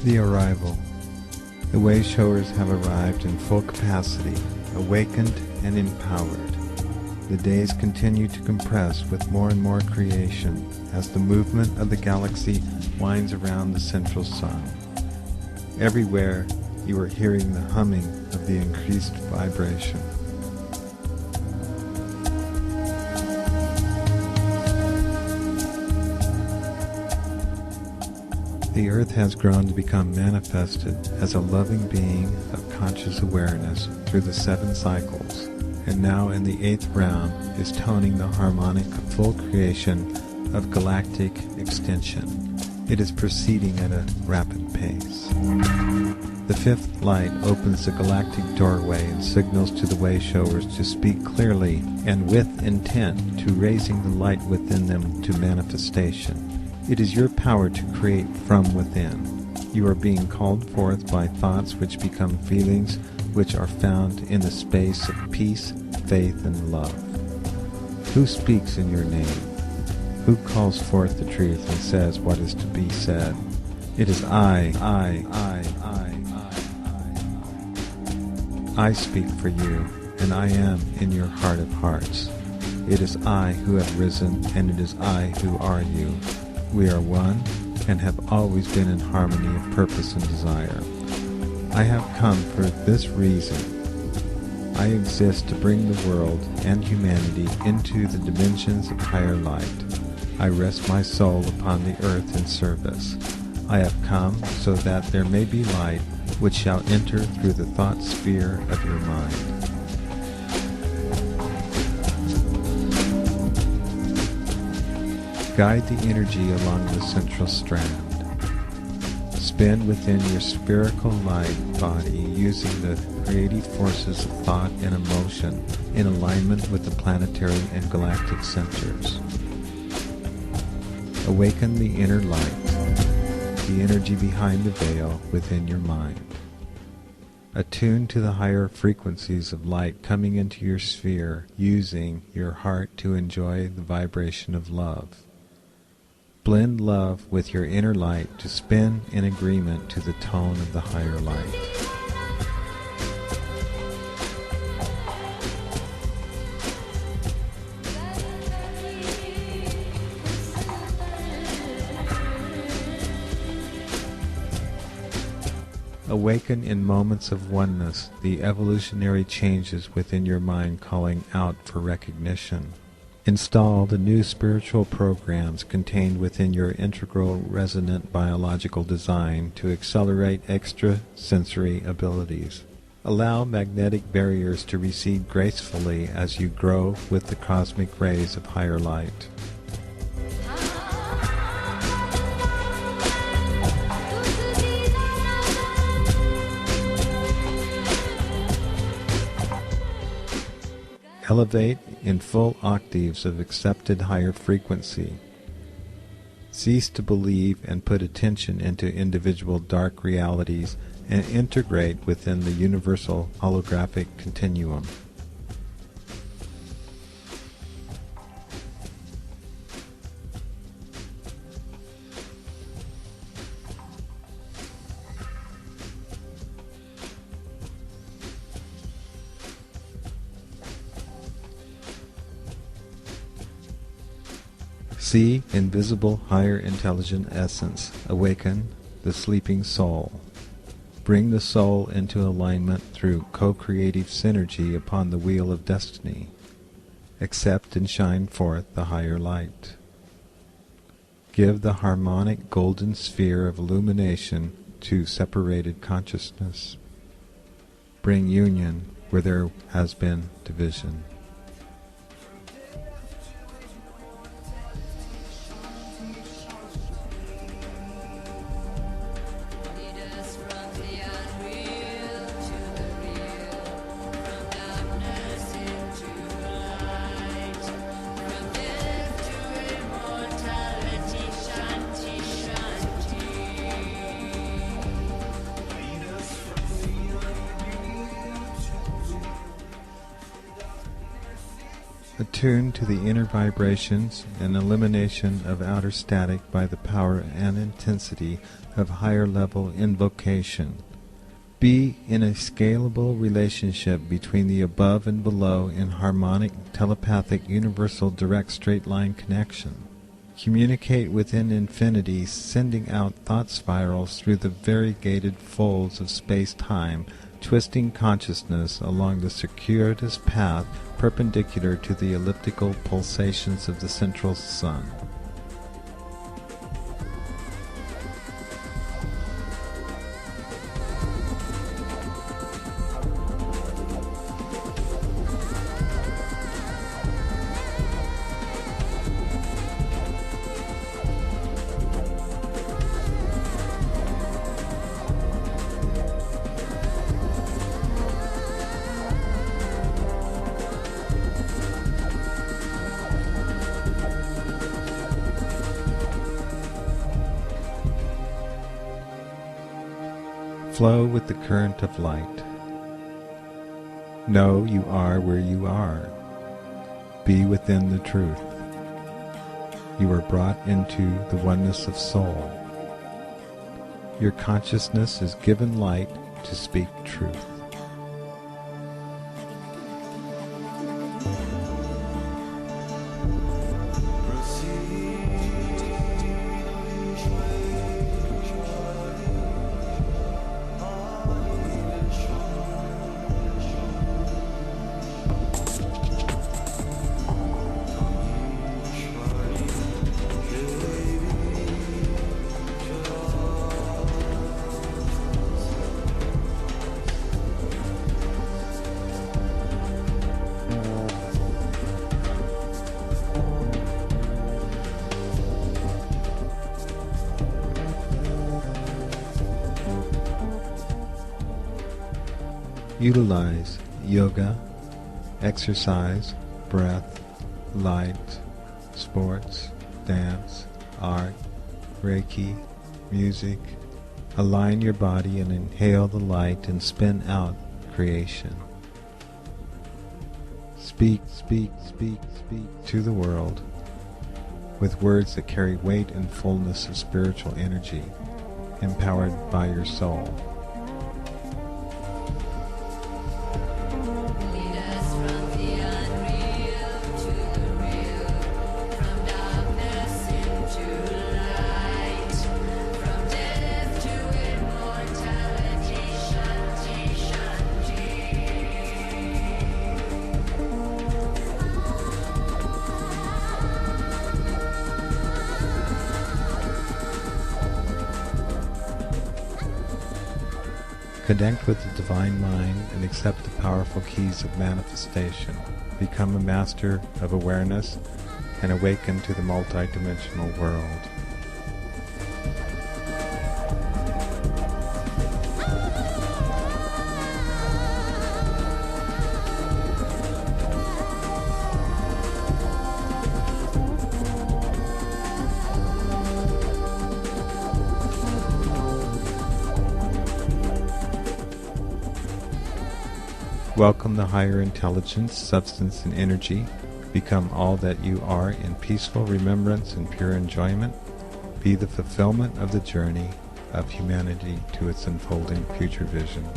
The arrival. The way showers have arrived in full capacity, awakened and empowered. The days continue to compress with more and more creation as the movement of the galaxy winds around the central sun. Everywhere you are hearing the humming of the increased vibration. The earth has grown to become manifested as a loving being of conscious awareness through the 7 cycles, and now in the 8th round is toning the harmonic full creation of galactic extension. It is proceeding at a rapid pace. The 5th light opens the galactic doorway and signals to the way showers to speak clearly and with intent to raising the light within them to manifestation. It is your power to create from within. You are being called forth by thoughts which become feelings which are found in the space of peace, faith, and love. Who speaks in your name? Who calls forth the truth and says what is to be said? It is I speak for you, and I am in your heart of hearts. It is I who have risen, and it is I who are you. We are one, and have always been in harmony of purpose and desire. I have come for this reason. I exist to bring the world and humanity into the dimensions of higher light. I rest my soul upon the earth in service. I have come so that there may be light which shall enter through the thought sphere of your mind. Guide the energy along the central strand. Spin within your spherical light body using the creative forces of thought and emotion in alignment with the planetary and galactic centers. Awaken the inner light, the energy behind the veil within your mind. Attune to the higher frequencies of light coming into your sphere using your heart to enjoy the vibration of love. Blend love with your inner light to spin in agreement to the tone of the higher light. Awaken in moments of oneness the evolutionary changes within your mind calling out for recognition. Install the new spiritual programs contained within your integral resonant biological design to accelerate extrasensory abilities. Allow magnetic barriers to recede gracefully as you grow with the cosmic rays of higher light. Elevate in full octaves of accepted higher frequency. Cease to believe and put attention into individual dark realities and integrate within the universal holographic continuum. See invisible higher intelligent essence awaken the sleeping soul. Bring the soul into alignment through co-creative synergy upon the wheel of destiny. Accept and shine forth the higher light. Give the harmonic golden sphere of illumination to separated consciousness. Bring union where there has been division. Attuned to the inner vibrations and elimination of outer static by the power and intensity of higher level invocation. Be in a scalable relationship between the above and below in harmonic, telepathic, universal, direct, straight line connection. Communicate within infinity, sending out thought spirals through the variegated folds of space-time, twisting consciousness along the circuitous path perpendicular to the elliptical pulsations of the central sun. Flow with the current of light. Know you are where you are. Be within the truth. You are brought into the oneness of soul. Your consciousness is given light to speak truth. Utilize yoga, exercise, breath, light, sports, dance, art, Reiki, music. Align your body and inhale the light and spin out creation. Speak, speak, speak, speak to the world with words that carry weight and fullness of spiritual energy, empowered by your soul. Connect with the Divine Mind and accept the powerful keys of manifestation. Become a master of awareness and awaken to the multidimensional world. Welcome the higher intelligence, substance, and energy. Become all that you are in peaceful remembrance and pure enjoyment. Be the fulfillment of the journey of humanity to its unfolding future vision.